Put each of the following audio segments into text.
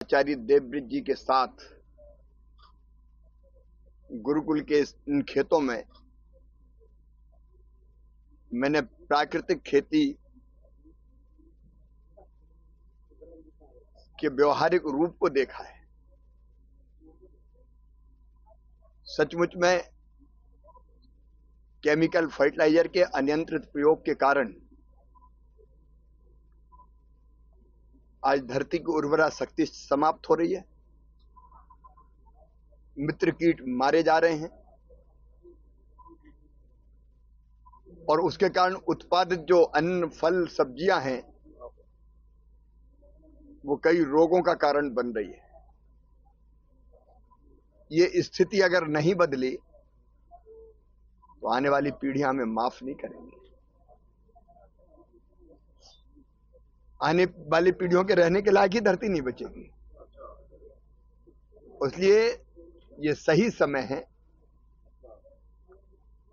आचार्य देवव्रत जी के साथ गुरुकुल के इन खेतों में मैंने प्राकृतिक खेती के व्यवहारिक रूप को देखा है। सचमुच में केमिकल फर्टिलाइजर के अनियंत्रित प्रयोग के कारण आज धरती की उर्वरा शक्ति समाप्त हो रही है। मित्र कीट मारे जा रहे हैं और उसके कारण उत्पादित जो अन्न फल सब्जियां हैं वो कई रोगों का कारण बन रही है। ये स्थिति अगर नहीं बदली तो आने वाली पीढ़ियां हमें माफ नहीं करेंगी। आने वाली पीढ़ियों के रहने के लायक ही धरती नहीं बचेगी। इसलिए ये सही समय है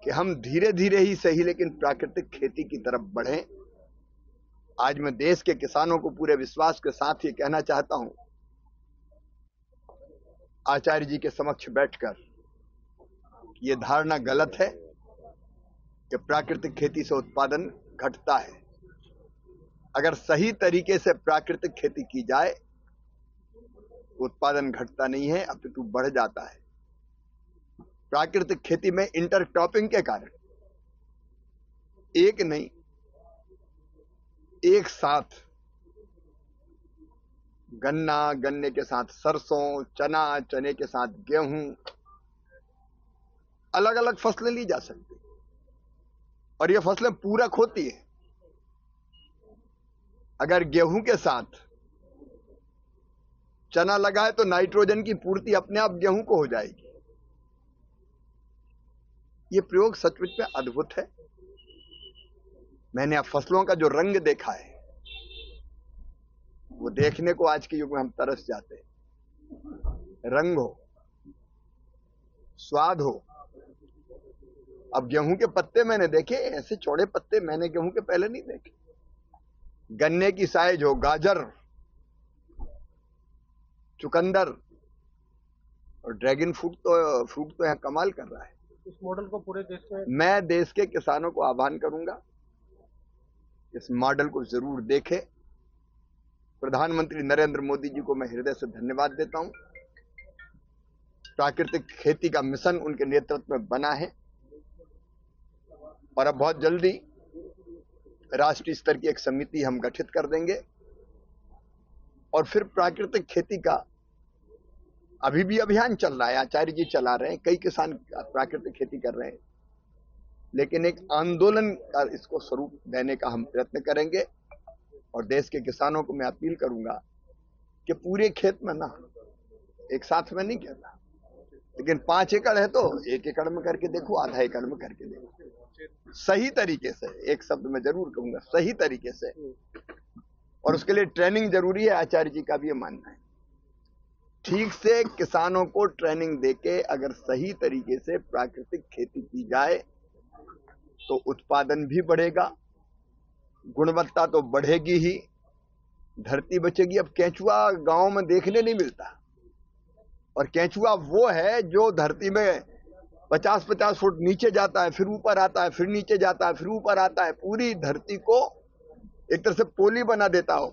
कि हम धीरे धीरे ही सही लेकिन प्राकृतिक खेती की तरफ बढ़ें। आज मैं देश के किसानों को पूरे विश्वास के साथ ये कहना चाहता हूं, आचार्य जी के समक्ष बैठकर, ये धारणा गलत है कि प्राकृतिक खेती से उत्पादन घटता है। अगर सही तरीके से प्राकृतिक खेती की जाए उत्पादन घटता नहीं है, अपितु बढ़ जाता है। प्राकृतिक खेती में इंटरक्रॉपिंग के कारण एक नहीं, एक साथ गन्ना, गन्ने के साथ सरसों, चना, चने के साथ गेहूं, अलग अलग फसलें ली जा सकती और ये फसलें पूरक होती है। अगर गेहूं के साथ चना लगाए तो नाइट्रोजन की पूर्ति अपने आप गेहूं को हो जाएगी। ये प्रयोग सचमुच में अद्भुत है। मैंने अब फसलों का जो रंग देखा है वो देखने को आज के युग में हम तरस जाते हैं। रंग हो, स्वाद हो। अब गेहूं के पत्ते मैंने देखे, ऐसे चौड़े पत्ते मैंने गेहूं के पहले नहीं देखे। गन्ने की साइज हो, गाजर, चुकंदर और ड्रैगन फ्रूट तो यहाँ कमाल कर रहा है। इस मॉडल को पूरे देश में मैं देश के किसानों को आह्वान करूंगा, इस मॉडल को जरूर देखें। प्रधानमंत्री नरेंद्र मोदी जी को मैं हृदय से धन्यवाद देता हूं। प्राकृतिक खेती का मिशन उनके नेतृत्व में बना है और अब बहुत जल्दी राष्ट्रीय स्तर की एक समिति हम गठित कर देंगे और फिर प्राकृतिक खेती का अभी भी अभियान चल रहा है। आचार्य जी चला रहे हैं, कई किसान प्राकृतिक खेती कर रहे हैं, लेकिन एक आंदोलन का इसको स्वरूप देने का हम प्रयत्न करेंगे। और देश के किसानों को मैं अपील करूंगा कि पूरे खेत में ना, एक साथ में नहीं कहता, लेकिन 5 एकड़ है तो 1 एकड़ में करके देखो, आधा एकड़ में करके देखो, सही तरीके से। एक शब्द मैं जरूर कहूंगा, सही तरीके से। और उसके लिए ट्रेनिंग जरूरी है। आचार्य जी का भी ये मानना है। ठीक से किसानों को ट्रेनिंग देके अगर सही तरीके से प्राकृतिक खेती की जाए तो उत्पादन भी बढ़ेगा, गुणवत्ता तो बढ़ेगी ही, धरती बचेगी। अब केंचुआ गांव में देखने नहीं मिलता, और केंचुआ वो है जो धरती में 50-50 फुट नीचे जाता है, फिर ऊपर आता है, फिर नीचे जाता है, फिर ऊपर आता है, पूरी धरती को एक तरह से पोली बना देता हो,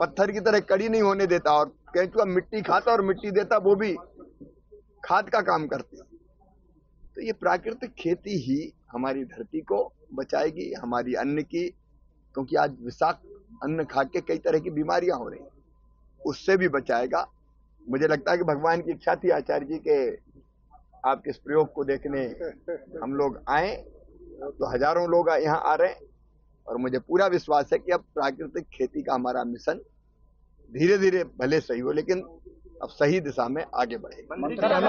पत्थर की तरह कड़ी नहीं होने देता। और केंचुआ मिट्टी खाता और मिट्टी देता, वो भी खाद का काम करती। तो ये प्राकृतिक खेती ही हमारी धरती को बचाएगी, हमारी अन्न की, क्योंकि आज विषाक्त अन्न खा के कई तरह की बीमारियां हो रही हैं, उससे भी बचाएगा। मुझे लगता है कि भगवान की इच्छा थी आचार्य जी के आपके इस प्रयोग को देखने हम लोग आए, तो हजारों लोग यहाँ आ रहे हैं और मुझे पूरा विश्वास है कि अब प्राकृतिक खेती का हमारा मिशन धीरे धीरे भले सही हो लेकिन अब सही दिशा में आगे बढ़े।